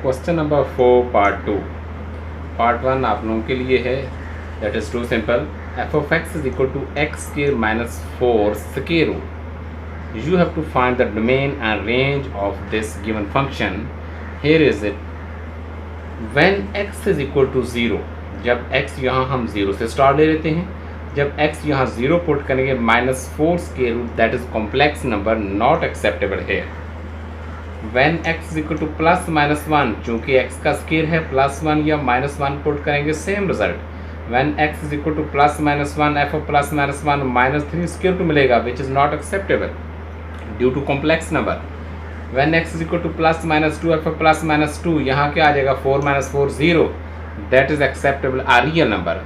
Question number 4 part 2। Part 1 आप लोगों के लिए है, that is too simple. F of x is equal to x square minus 4 square root. You have to find the domain and range of this given function. Here is it. When x is equal to 0, जब x यहाँ हम 0 से start ले लेते हैं, जब x यहाँ 0 put करेंगे minus 4 square root, that is complex number not acceptable है। When x is equal to plus minus 1, चूँकि x का स्क्वायर है प्लस 1 या माइनस 1 पुट करेंगे same result. When x is equal to plus minus 1, f of plus minus 1 minus 3 square root मिलेगा, which is not acceptable due to complex number. When x is equal to plus minus 2, f of plus minus 2, यहाँ क्या आ जाएगा 4 minus 4 0, that is acceptable a real number.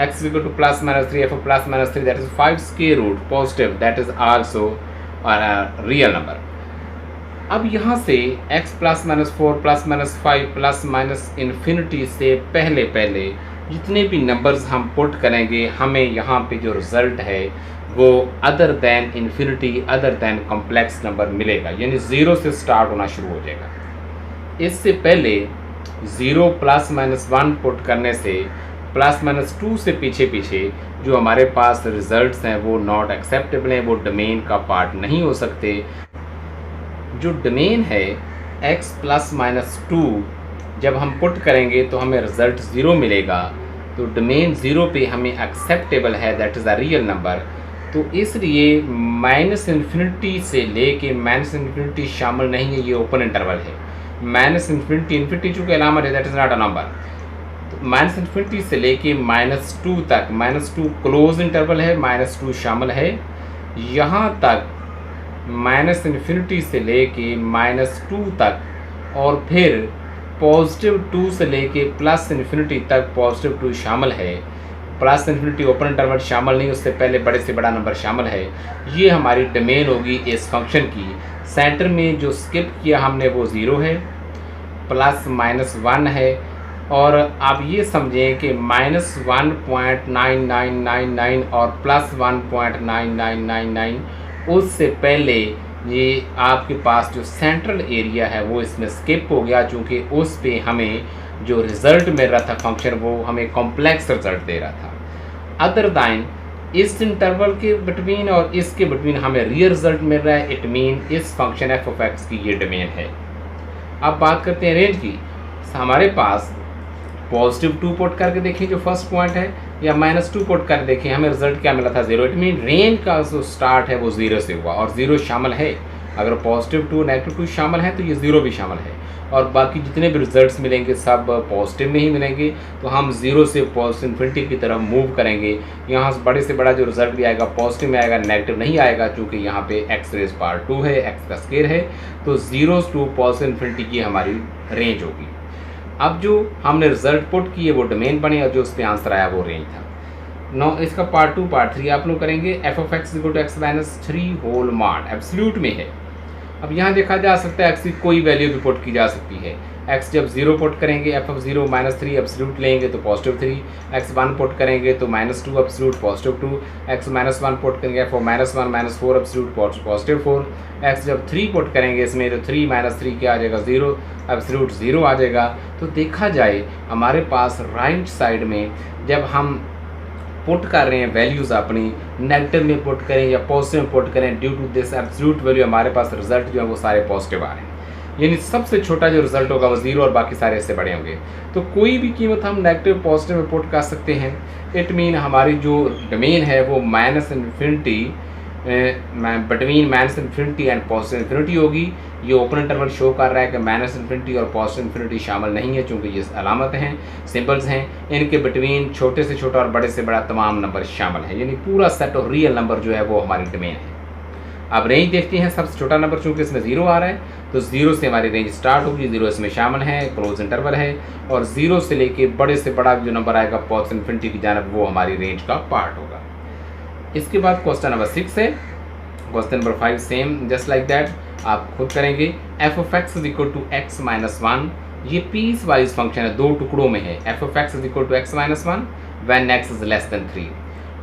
x is equal to plus minus 3, f of plus minus 3, that is 5 square root positive, that is also real number. अब यहाँ से x plus minus 4 plus minus 5 plus minus infinity से पहले जितने भी numbers हम put करेंगे, हमें यहाँ पे जो रिज़ल्ट है वो other than infinity, other than complex number मिलेगा, यानी 0 से स्टार्ट होना शुरू हो जाएगा। इससे पहले 0 प्लस माइनस 1 पुट करने से प्लस माइनस 2 से पीछे जो हमारे पास रिजल्ट्स हैं वो नॉट एक्सेप्टेबल हैं, वो डोमेन का पार्ट नहीं हो सकते। जो डोमेन है x प्लस माइनस 2, जब हम पुट करेंगे तो हमें रिज़ल्ट 0 मिलेगा, तो डोमेन 0 पे हमें एक्सेप्टेबल है, that is a real number. तो इसलिए माइनस इन्फिनिटी से लेके माइनस इन्फिनिटी शामिल नहीं है, ये ओपन इंटरवल है। माइनस इन्फिनिटी चूँकि अलामत है, that is not a number. तो माइनस इन्फिनिटी से लेके माइनस 2 तक, माइनस 2 क्लोज इंटरवल है, माइनस 2 शामिल है। यहाँ तक माइनस इन्फिनिटी से लेके माइनस 2 तक, और फिर पॉजिटिव 2 से लेके प्लस इन्फिनिटी तक पॉजिटिव 2 शामिल है। प्लस इन्फिनिटी ओपन इंटरवल शामिल नहीं, उससे पहले बड़े से बड़ा नंबर शामिल है। ये हमारी डोमेन होगी इस फंक्शन की। सेंटर में जो स्किप किया हमने वो 0 है, प्लस माइनस 1 है, और आप ये समझें कि माइनस 1.9999 और प्लस 1.9999, उससे पहले ये आपके पास जो सेंट्रल एरिया है वो इसमें स्किप हो गया, चूँकि उस पे हमें जो रिज़ल्ट मिल रहा था फंक्शन, वो हमें कॉम्प्लेक्स रिज़ल्ट दे रहा था। अदर दैन इस इंटरवल के बिटवीन और इसके बिटवीन हमें रियल रिज़ल्ट मिल रहा है, इट मीन इस फंक्शन एफ ऑफ एक्स की ये डोमेन है। अब बात करते हैं रेंज की। हमारे पास पॉजिटिव 2 पुट करके देखें जो फर्स्ट पॉइंट है, या माइनस 2 पुट कर देखें, हमें रिजल्ट क्या मिला था 0। इट मीन रेंज का जो स्टार्ट है वो 0 से हुआ, और 0 शामिल है। अगर पॉजिटिव 2 नेगेटिव 2 शामिल है तो ये 0 भी शामिल है, और बाकी जितने भी रिजल्ट्स मिलेंगे सब पॉजिटिव में ही मिलेंगे। तो हम 0 से पॉजिटिव इन्फिनिटी की तरफ मूव करेंगे। यहाँ से बड़े से बड़ा जो रिजल्ट भी आएगा पॉजिटिव में आएगा, नेगेटिव नहीं आएगा, क्योंकि यहाँ पे x रेज पावर 2 है, x का स्क्वायर है। तो 0 टू पॉजिटिव इन्फिनिटी की हमारी रेंज होगी। अब जो हमने रिजल्ट पुट किए वो डोमेन बने, और जो उस पर आंसर आया वो रेंज था। नो इसका पार्ट 2 पार्ट 3 आप लोग करेंगे। F of x equal to x minus 3 whole mod absolute में है। अब यहाँ देखा जा सकता है एक्स की कोई वैल्यू भी पुट की जा सकती है। एक्स जब 0 पुट करेंगे, एफ ऑफ 0 माइनस 3 एब्सोल्यूट लेंगे तो पॉजिटिव 3, एक्स 1 पुट करेंगे तो minus 2 absolute positive 2, x minus 1 put करेंगे f of minus 1 minus 4 absolute positive 4, x जब 3 पुट करेंगे इसमें तो 3 माइनस 3 क्या आ जाएगा 0, एब्सोल्यूट 0 आ जाएगा। तो देखा जाए हमारे पास राइट साइड में जब हम पुट कर रहे हैं वैल्यूज़ अपनी, नेगेटिव में पुट करें या पॉजिटिव में पुट करें, due to this absolute value हमारे पास रिजल्ट जो है वो सारे पॉजिटिव आ रहे हैं। यानी सबसे छोटा जो रिजल्ट होगा वो 0 और बाकी सारे इससे बड़े होंगे। तो कोई भी कीमत हम नेगेटिव पॉजिटिव में पुट कर सकते हैं। इट मीन हमारी जो डोमेन है वो minus infinity, between minus infinity and positive infinity होगी। ये ओपन इंटरवल शो कर रहा है कि माइनस इन्फिनिटी और पॉजिटिव इन्फिनिटी शामिल नहीं है, चूँकि ये अलामत हैं, सिंबल्स हैं। इनके बिटवीन छोटे से छोटा और बड़े से बड़ा तमाम नंबर शामिल हैं, यानी पूरा सेट ऑफ रियल नंबर जो है वो हमारी डोमेन है। अब रेंज देखते हैं। सबसे छोटा नंबर चूँकि इसमें 0 आ रहा है, तो 0 से हमारी रेंज स्टार्ट होगी। 0 इसमें शामिल है, क्लोज इंटरवल है, और 0 से लेके बड़े से बड़ा जो नंबर आएगा पॉजिटिव इन्फिनिटी की जानब, वो हमारी रेंज का पार्ट होगा। इसके बाद क्वेश्चन नंबर 6 है। Question number 5 same just like that आप खुद करेंगे। F of x is equal to x minus 1, ये पीस वाइज फंक्शन है, 2 टुकड़ों में है। F of x is equal to x minus 1 when x is less than 3।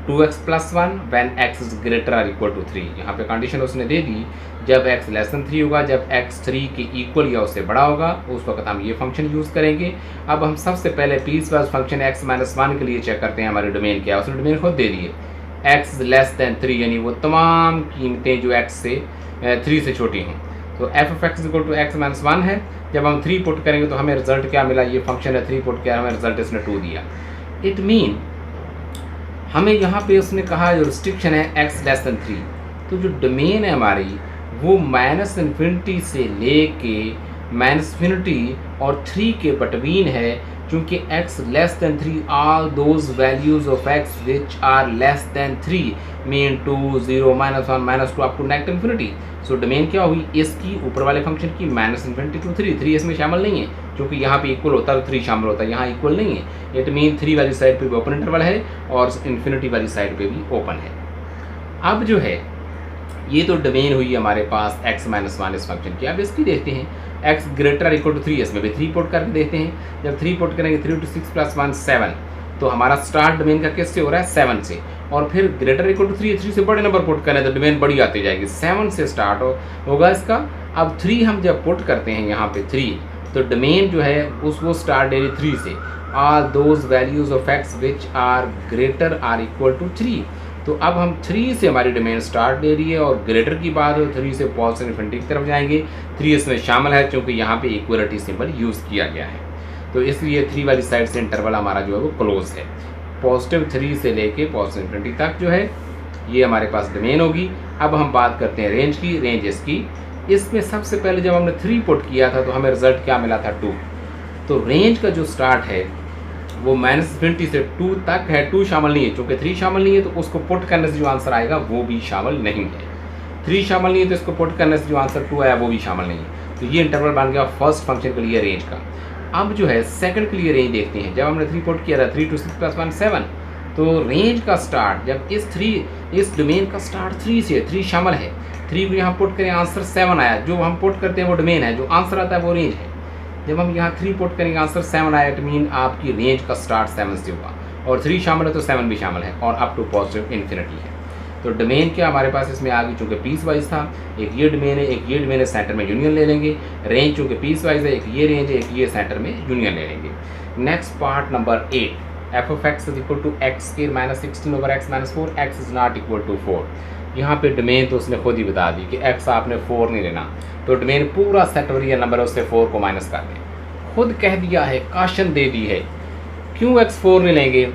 2x+1 when x is greater और equal to 3। यहाँ पे condition उसने दे दी, जब x लेस देन 3 होगा, जब x 3 के इक्वल या उससे बड़ा होगा, उस वक्त हम ये फंक्शन यूज़ करेंगे। अब हम सबसे पहले पीसवाइज फंक्शन x-1 के लिए चेक करते हैं हमारी डोमेन क्या है। उसने डोमेन खुद दे दी है, x लेस देन 3, यानी वो तमाम कीमतें जो x से 3 से छोटी हों। तो f(x) इक्वल टू x-1 है। जब हम 3 पुट करेंगे तो हमें रिजल्ट क्या मिला, ये फंक्शन है 3 पुट किया, हमें रिजल्ट इसने 2 दिया। इट मीन हमें यहाँ पे उसने कहा जो रिस्ट्रिक्शन है x लेस देन 3, तो जो डोमेन है हमारी वो -∞ से लेके -∞ और 3 के बिटवीन है, क्योंकि x less than 3 all those values of x which are less than 3 mean 2 0 -1 -2 up to -∞। So domain क्या हुई इसकी, ऊपर वाले फंक्शन की, -∞ to 3 इसमें शामिल नहीं है, क्योंकि यहाँ पे इक्वल होता है तो 3 शामिल होता है, यहाँ इक्वल नहीं है। इट मीन 3 वाली साइड पे भी ओपन इंटरवल है और इन्फिनिटी वाली साइड पे भी ओपन है। अब जो है ये तो डोमेन हुई हमारे पास x-1 इस फंक्शन की। अब इसकी देखते हैं x ग्रेटर और इक्वल टू 3, इसमें भी 3 पुट करके देखते हैं। जब 3 पुट करेंगे 3 × 6 + 1 7, तो हमारा स्टार्ट डोमेन का किससे हो रहा है 7 से, और फिर ग्रेटर इक्वल टू 3 से बड़े नंबर पुट करें तो डोमेन बड़ी आती जाएगी, 7 से स्टार्ट होगा इसका। अब 3 हम जब पुट करते हैं यहाँ पे 3, तो डोमेन जो है वो स्टार्ट दे रही 3 से, all those values of x which are greater or equal to 3। तो अब हम 3 से हमारी डोमेन स्टार्ट दे रही है, और ग्रेटर की बात हो 3 से पॉजिटिव इन्फिनिटी की तरफ जाएंगे। 3 इसमें शामिल है क्योंकि यहाँ पे इक्वलिटी सिंबल यूज़ किया गया है, तो इसलिए 3 वाली साइड से इंटरवल हमारा जो है वो क्लोज है। +3 से लेके पॉजिटिव इन्फिनिटी तक जो है ये हमारे पास डोमेन होगी। अब हम बात करते हैं रेंज की। रेंज इसकी, इसमें सबसे पहले जब हमने 3 पुट किया था तो हमें रिजल्ट क्या मिला था 2। तो रेंज का जो स्टार्ट है वो -∞ से 2 तक है, 2 शामिल नहीं है, चूँकि 3 शामिल नहीं है तो उसको पुट करने से जो आंसर आएगा वो भी शामिल नहीं है। 3 शामिल नहीं है तो इसको पुट करने से जो आंसर 2 आया वो भी शामिल नहीं है। तो ये इंटरवल बन गया फर्स्ट फंक्शन के लिए रेंज का। अब जो है सेकंड के लिए रेंज देखते हैं। जब हमने 3 पुट किया था 3 × 6 + 1 7, तो रेंज का स्टार्ट जब इस डोमेन का स्टार्ट 3 से, 3 शामिल है, 3 को यहाँ पुट करें आंसर 7 आया, जो हम पुट करते हैं वो डोमेन है, जो आंसर आता है वो रेंज है। जब हम यहाँ 3 पुट करेंगे आंसर 7 आया, इट मीन आपकी रेंज का स्टार्ट 7 से होगा, और 3 शामिल है तो 7 भी शामिल है, और अप टू पॉजिटिव इन्फिनिटी है। तो डोमेन क्या हमारे पास इसमें आ गई, चूँकि पीस वाइज था, एक ये डोमेन है, एक ये डोमेन है, सेंटर में यूनियन ले लेंगे। रेंज चूँकि पीस वाइज है, एक ये रेंज है, एक ये सेंटर में यूनियन ले लेंगे। Next part number 8, f(x) is equal to x² -16/x-4, x is not equal to 4। यहाँ पे डोमेन तो उसने खुद ही बता दी कि x आपने 4 नहीं लेना, तो डोमेन पूरा सेट रियल नंबर है, उससे 4 को माइनस कर दें। खुद कह दिया है, काशन दे दी है। क्यों x 4 नहीं लेंगे,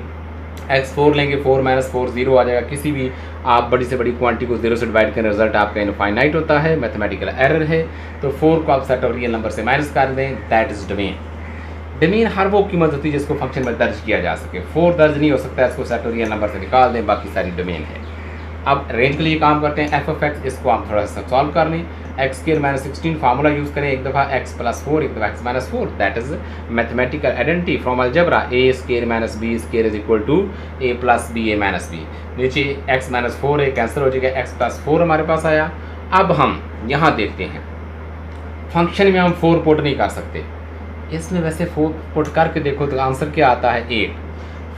x 4 लेंगे 4 - 4 0 आ जाएगा। किसी भी आप बड़ी से बड़ी क्वांटिटी को 0 से डिवाइड करें, रिजल्ट आपका इनफाइनाइट होता है, मैथमेटिकल एरर है। तो 4 को आप सेट ऑफ रियल नंबर से माइनस कर दें, दैट इज डोमेन। डोमेन हर वो कीमत होती है जिसको फंक्शन में दर्ज किया जा सके। 4 दर्ज नहीं हो सकता, इसको सेट ऑफ रियल नंबर से निकाल दें, बाकी सारी डोमेन है। अब रेंज के लिए काम करते हैं, f(x) इसको हम थोड़ा सा सॉल्व कर लें। x² -16 फार्मूला यूज़ करें, एक दफ़ा x + 4, एक दफ़ा x - 4, that is mathematical identity from algebra. a² - b² is equal to a + b a - b। नीचे x - 4 है, कैंसिल हो जाएगा, x + 4 हमारे पास आया। अब हम यहाँ देखते हैं, फंक्शन में हम 4 पुट नहीं कर सकते, इसमें वैसे 4 पुट करके देखो तो आंसर क्या आता है 8।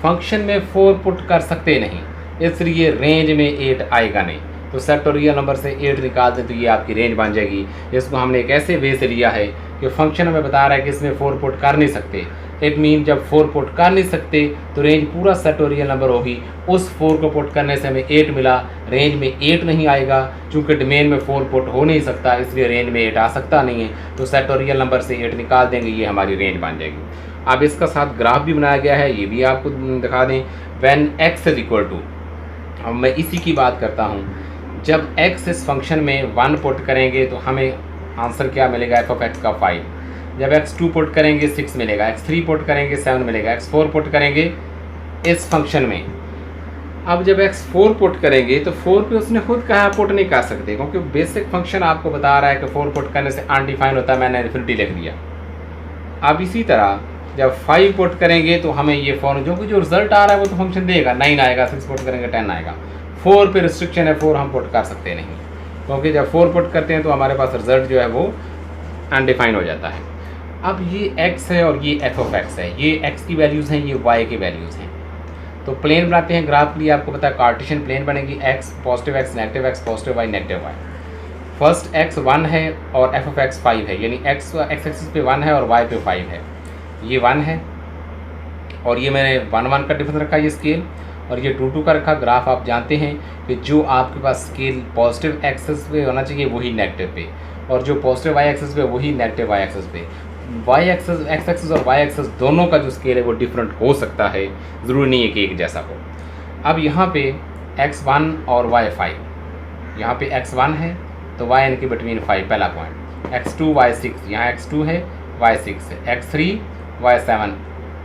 फंक्शन में 4 पुट कर सकते नहीं, इसलिए रेंज में 8 आएगा नहीं। तो सेट और रियल नंबर से 8 निकाल दें तो ये आपकी रेंज बन जाएगी। इसको हमने एक ऐसे वे से लिया है कि फंक्शन हमें बता रहा है कि इसमें 4 पुट कर नहीं सकते। इट मीन जब 4 पुट कर नहीं सकते तो रेंज पूरा सेट और रियल नंबर होगी। उस 4 को पुट करने से हमें 8 मिला, रेंज में 8 नहीं आएगा, चूँकि डोमेन में 4 पुट हो नहीं सकता, इसलिए रेंज में 8 आ सकता नहीं है। तो सेट और रियल नंबर से 8 निकाल देंगे, ये हमारी रेंज बन जाएगी। अब इसका साथ ग्राफ भी बनाया गया है, ये भी आपको दिखा दें। When x is equal to, अब मैं इसी की बात करता हूँ, जब x इस फंक्शन में 1 पुट करेंगे तो हमें आंसर क्या मिलेगा f(x) का 5। जब x2 पुट करेंगे 6 मिलेगा, x3 पुट करेंगे 7 मिलेगा, x4 पुट करेंगे इस फंक्शन में। अब जब x4 पुट करेंगे तो 4 पे उसने खुद कहा पुट नहीं कर सकते, क्योंकि बेसिक फंक्शन आपको बता रहा है कि 4 पुट करने से अनडिफाइन होता है, मैंने इन्फिनिटी लिख दिया। अब इसी तरह जब 5 पुट करेंगे तो हमें ये फॉर्म जो रिजल्ट आ रहा है वो तो फंक्शन देगा, 9 आएगा, 6 पुट करेंगे 10 आएगा। 4 पे रिस्ट्रिक्शन है, 4 हम पुट कर सकते नहीं, क्योंकि जब 4 पुट करते हैं तो हमारे पास रिजल्ट जो है वो अनडिफाइन हो जाता है। अब ये x है और ये f(x) है, ये x की वैल्यूज़ हैं, ये y की वैल्यूज़ हैं। तो प्लेन बनाते हैं ग्राफ के लिए, आपको पता है कार्टेशियन प्लेन बनेगी, x positive x negative x positive y negative y. First x 1 है और एफ ऑफ एक्स 5 है, यानी एक्स एक्सिस पे 1 है और वाई पे 5 है। ये 1 है और ये मैंने 1 का डिफरेंस रखा ये स्केल, और ये 2 का रखा। ग्राफ आप जानते हैं कि जो आपके पास स्केल पॉजिटिव एक्सिस पे होना चाहिए वही नेगेटिव पे, और जो पॉजिटिव वाई एक्सिस पे वही नेगेटिव वाई एक्सिस पे। वाई एक्सिस एक्स एक्सिस और वाई एक्सिस दोनों का जो स्केल है वो डिफरेंट हो सकता है, ज़रूरी नहीं है कि एक जैसा हो। अब यहाँ पे x1 और y5, यहाँ पे x1 है तो y इनके बिटवीन 5 पहला पॉइंट, x2 y6, यहाँ x2 है y6 है, x3 y7।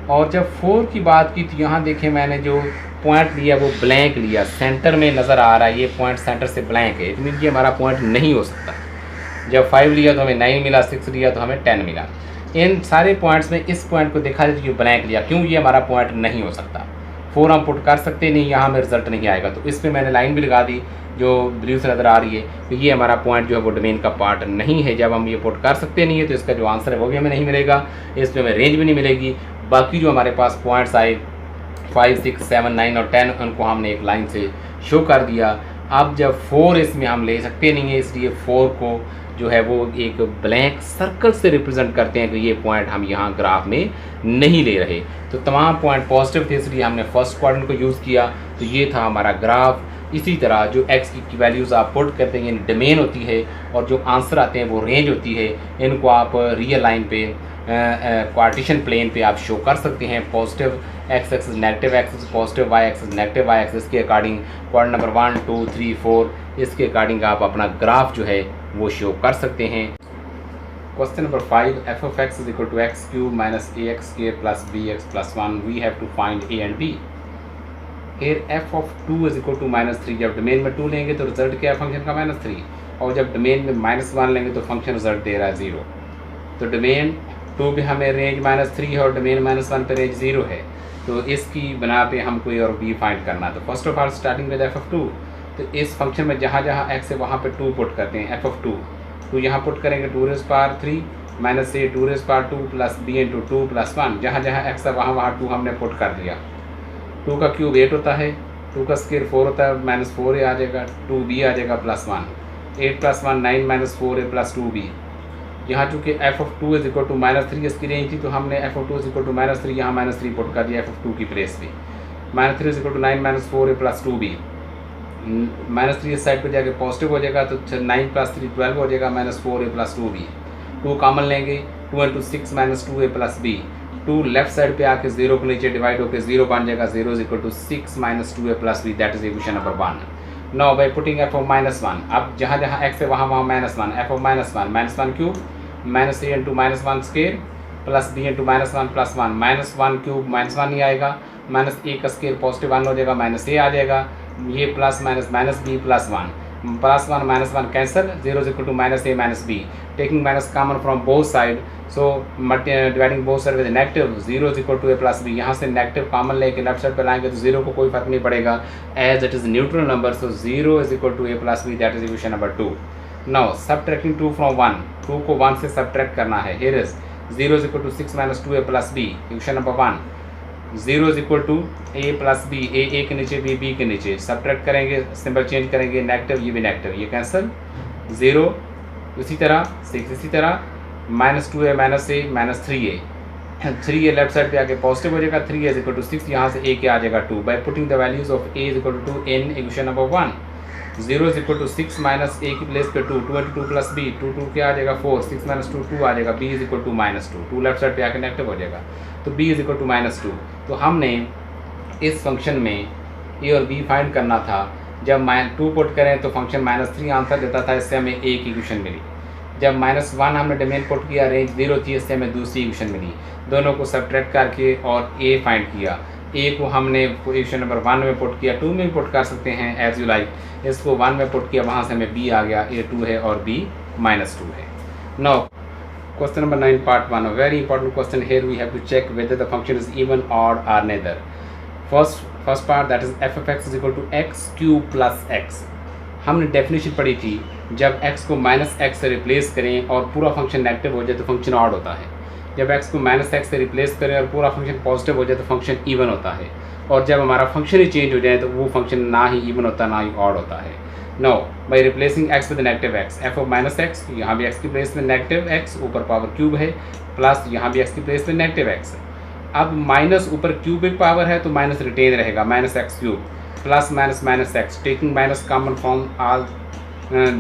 और जब 4 की बात की तो यहाँ देखें मैंने जो पॉइंट लिया वो ब्लैंक लिया, सेंटर में नज़र आ रहा है ये पॉइंट सेंटर से ब्लैंक है, इतनी ये हमारा पॉइंट नहीं हो सकता। जब 5 लिया तो हमें 9 मिला, 6 लिया तो हमें 10 मिला। इन सारे पॉइंट्स में इस पॉइंट को देखा जाए तो ये ब्लैंक लिया, क्यों? ये हमारा पॉइंट नहीं हो सकता। 4 हम पुट कर सकते नहीं, यहाँ हमें रिजल्ट नहीं आएगा, तो इस पर मैंने लाइन भी लगा दी जो ब्लू से नज़र आ रही है कि ये हमारा पॉइंट जो है वो डोमेन का पार्ट नहीं है। जब हम ये पुट कर सकते नहीं है तो इसका जो आंसर है वो भी हमें नहीं मिलेगा, इस पर हमें रेंज भी नहीं मिलेगी। बाकी जो हमारे पास पॉइंट्स आए 5, 6, 7, 9 और 10 उनको हमने एक लाइन से शो कर दिया। अब जब 4 इसमें हम ले सकते नहीं है, इसलिए 4 को जो है वो एक ब्लैंक सर्कल से रिप्रेजेंट करते हैं कि ये पॉइंट हम यहाँ ग्राफ में नहीं ले रहे। तो तमाम पॉइंट पॉजिटिव थे, इसलिए हमने फर्स्ट क्वाड्रेंट को यूज़ किया। तो ये था हमारा ग्राफ। इसी तरह जो x की वैल्यूज़ आप पुट करते हैं यानी डोमेन होती है, और जो आंसर आते हैं वो रेंज होती है। इनको आप रियल लाइन पे कार्टेशियन प्लेन पे आप शो कर सकते हैं। Positive x axis negative axis, positive y axis negative y axis के अकॉर्डिंग क्वाड्रेंट नंबर 1, 2, 3, 4 इसके अकॉर्डिंग आप अपना ग्राफ जो है वो शो कर सकते हैं। Question number 5, f of x is equal to x cube minus a x square plus b x plus 1, we have to find a and b. फिर f of 2 is equal to -3, जब domain में 2 लेंगे तो result क्या है function का -3, और जब डोमेन में -1 लेंगे तो फंक्शन रिजल्ट दे रहा है 0। तो डोमेन 2 पे हमें रेंज -3 है और डोमेन -1 पे रेंज 0 है, तो इसकी बना पे हमको ए और बी फाइंड करना। तो first of all starting with F of 2, तो इस फंक्शन में जहाँ जहाँ एक्स है वहाँ पे 2 पुट करते हैं। एफ ऑफ 2 यहाँ पुट करेंगे 2⁻³ माइनस ए 2⁻² प्लस बी इंटू 2 प्लस 1, जहाँ जहाँ एक्स है वहाँ वहाँ 2 हमने पुट कर दिया। 2 का क्यूब 8 होता है, 2 का स्क्वायर 4 होता है, -4a आ जाएगा, 2b आ जाएगा प्लस 1, 8 + 1 9 -4a प्लस 2b। यहाँ चूँकि f of 2 is equal to -3 इसकी रेंज थी, तो हमने f of 2 is equal to -3 यहाँ -3 पुट कर दिया एफ ऑफ 2 की प्लेस पे। -3 is equal to 9 -4a plus 2b, -3 इस साइड पे जाके पॉजिटिव हो जाएगा तो 9 + 3 12 हो जाएगा, -4a प्लस 2b। 2 कॉमन लेंगे, 2 × 6 -2a plus b। 2 left side पे आके 0 के नीचे डिवाइड होकर 0 बन जाएगा, 0 is equal to 6 -2a plus b, that is equation number 1। Now by putting f of -1, अब जहाँ जहाँ एक्स है वहाँ वहाँ -1, f of -1 cube -a into -1 square plus b into -1 plus 1, -1 cube -1 नहीं आएगा, -a का स्क्वायर पॉजिटिव 1 हो जाएगा, -a आ जाएगा, ये plus minus -b plus 1 plus 1 -1 cancel, 0 is equal to -a - b, taking minus common from both side, so dividing both side with negative, 0 is equal to a plus b। यहाँ से negative common लेके left side पे लाएंगे तो 0 को कोई फर्क नहीं पड़ेगा, as it is neutral number, so 0 is equal to a plus b, that is equation number 2। Now subtracting 2 from 1, 2 को 1 से सबट्रैक्ट करना है। Here is 0 is equal to 6 - 2a plus b, equation number 1। 0 is equal to a plus b, a के नीचे b के नीचे, subtract करेंगे, symbol change करेंगे, नेगेटिव ये भी नेगेटिव, ये कैंसिल, 0 इसी तरह 6 इसी तरह, -2a - 3a, 3a left side पे आके पॉजिटिव हो जाएगा, 3a इज इक्वल टू 6, यहाँ से a के आ जाएगा 2, by putting the values of a is equal to 2 in equation number 1। 0 is equal to 6 minus a की प्लेस पे 2 × 2 प्लस b, 2 क्या आ जाएगा 4, 6 - 2 2 आ जाएगा, b is equal to -2, 2 left side पे आके नेगेटिव हो जाएगा, तो b इज इक्वल टू -2। तो हमने इस फंक्शन में a और b फाइंड करना था, जब 2 पुट करें तो फंक्शन -3 आंसर देता था, इससे हमें a की इक्वेशन मिली। जब -1 हमने डोमेन पुट किया, रेंज 0 थी, इससे हमें दूसरी इक्वेशन मिली। दोनों को सबट्रैक्ट करके और a फाइंड किया, a को हमने इक्वेशन नंबर 1 में पुट किया, 2 में भी पुट कर सकते हैं एज यू लाइक, इसको 1 में पुट किया, वहाँ से हमें b आ गया, a 2 है और b -2 है। Now question number 9 part 1, very important question, here we have to check whether the function is even odd और neither. First part that is f of x is equal to x cube plus x. हमने definition पढ़ी थी, जब x को -x से replace करें और पूरा फंक्शन नेगेटिव हो जाए तो फंक्शन ऑड होता है, जब x को -x से रिप्लेस करें और पूरा फंक्शन पॉजिटिव हो जाए तो फंक्शन इवन होता है। और जब हमारा फंक्शन ही चेंज हो जाए तो वो फंक्शन ना ही इवन होता ना ही ऑड होता है। Now by replacing x with negative x, f of minus x, यहाँ भी एक्स की प्लेस में नेगेटिव एक्स, ऊपर पावर क्यूब है, प्लस यहाँ भी एक्स की प्लेस में नेगेटिव एक्स। अब माइनस ऊपर क्यूबिक पावर है तो माइनस रिटेन रहेगा, minus x cube, plus minus minus x, taking minus common from all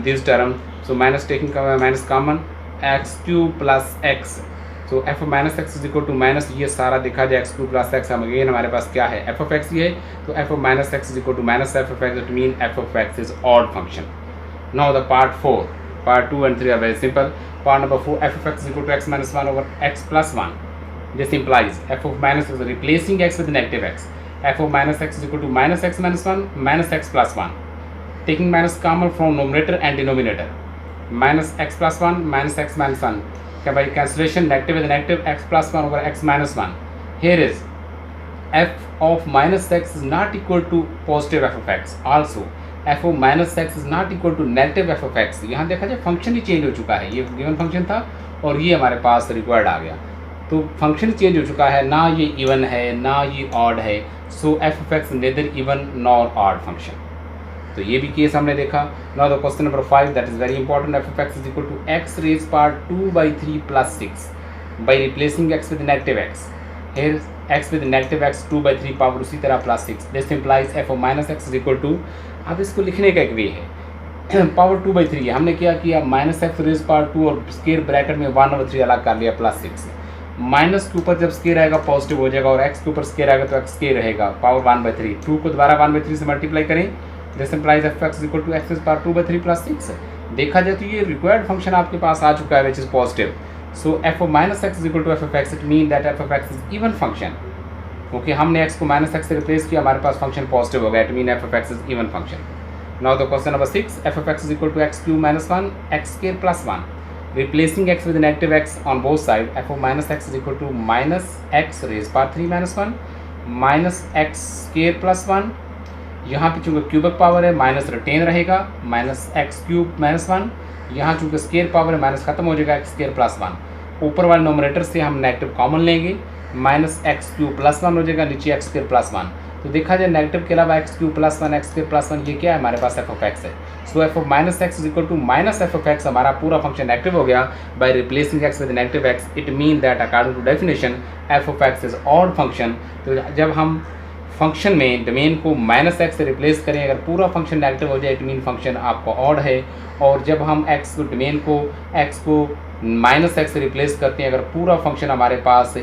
this term, so minus taking minus common, x cube plus x, तो f of minus x is equal to minus, ये सारा देखा जाए x cube plus x, हम again हमारे पास क्या है, एफ ऑफ एक्स ही है, तो f of minus x is equal to minus f of x, it mean f of x is odd function. Now the part 4, part 2 and 3 are very simple. Part number 4, f of x is equal to x minus 1 over x plus 1. This implies f of minus x is replacing x with negative x. F of minus x is equal to minus x minus 1 minus x plus 1. Taking minus common from numerator and denominator. Minus x plus 1 minus x minus 1. Okay, by cancellation, negative with negative, x plus 1 over x minus 1. Here is f of minus x is not equal to positive f of x. Also, f of minus x is not equal to negative f of x. यहाँ देखा जाए function ही change हो चुका है, ये given function था और ये हमारे पास रिक्वायर्ड आ गया, तो फंक्शन चेंज हो चुका है, ना ये इवन है ना ये ऑड है, so f of x neither even nor odd function. तो ये भी केस हमने देखा। Now the question number 5 that is very important, f of x is equal to x raise power 2/3 plus 6 by replacing x with negative x. Here x with negative x 2/3 power उसी तरह plus 6, this implies f of minus x is equal to, अब इसको लिखने का एक वे है, power 2/3 है, हमने क्या किया माइनस एक्स रेज पावर 2 और स्केयर ब्रैकेट में 1/3 अलग कर लिया प्लस 6। माइनस के ऊपर जब स्केयर आएगा पॉजिटिव हो जाएगा और एक्स के ऊपर स्केयर आएगा तो एक्स स्केयर रहेगा, पावर 1/3, 2 को दोबारा 1/3 से मल्टीप्लाई करें, this implies f x equal to x raise power 2/3 plus 6। देखा जाए तो ये रिक्वायर्ड फंक्शन आपके पास आ चुका है which is positive, so f of minus x is equal to f of x, it mean that f of x is even function. Okay, हमने x को माइनस एक्स से रिप्लेस किया, हमारे पास फंक्शन पॉजिटिव हो गया, it mean f of x is even function. Now the question number 6, f of x is equal to x cube minus 1 x square plus 1. Replacing x with negative x on both sides, f of minus x is equal to minus x raised power 3 minus 1 minus x square plus 1. यहाँ पे चूँकि cubic power है minus retain रहेगा, minus x cube minus 1, यहाँ चूँकि square power है minus खत्म हो जाएगा, एक्स स्केयर प्लस 1, ऊपर वाले नोमिनेटर से हम नेगेटिव कॉमन लेंगे, माइनस एक्स क्यूब प्लस 1 हो जाएगा, नीचे एक्स स्केयर प्लस 1, तो देखा जाए नेगेटिव के अलावा x cube plus 1 x square plus 1 ये क्या है हमारे पास एफ ऑफ एक्स है, so f of minus x is equal to minus f of x, हमारा पूरा फंक्शन नेगेटिव हो गया by replacing x with negative x, it mean that according to definition f of x is odd function. तो जब हम function में domain को minus x से रिप्लेस करें, अगर पूरा फंक्शन नेगेटिव हो जाए इट मीन फंक्शन आपका ऑड है, और जब हम एक्स को डोमेन को एक्स को माइनस एक्स से रिप्लेस करते हैं, अगर पूरा फंक्शन हमारे पास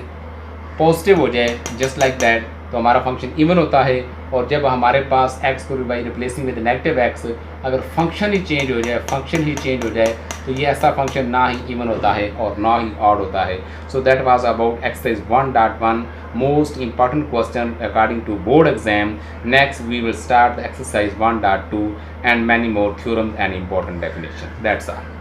पॉजिटिव हो जाए जस्ट लाइक दैट तो हमारा फंक्शन इवन होता है, और जब हमारे पास x को by replacing with negative x अगर फंक्शन ही चेंज हो जाए तो ये ऐसा फंक्शन ना ही इवन होता है और ना ही ऑड होता है। So that was about exercise 1.1 most important question according to board exam. Next we will start the exercise 1.2 and many more theorems and important definition. That's all.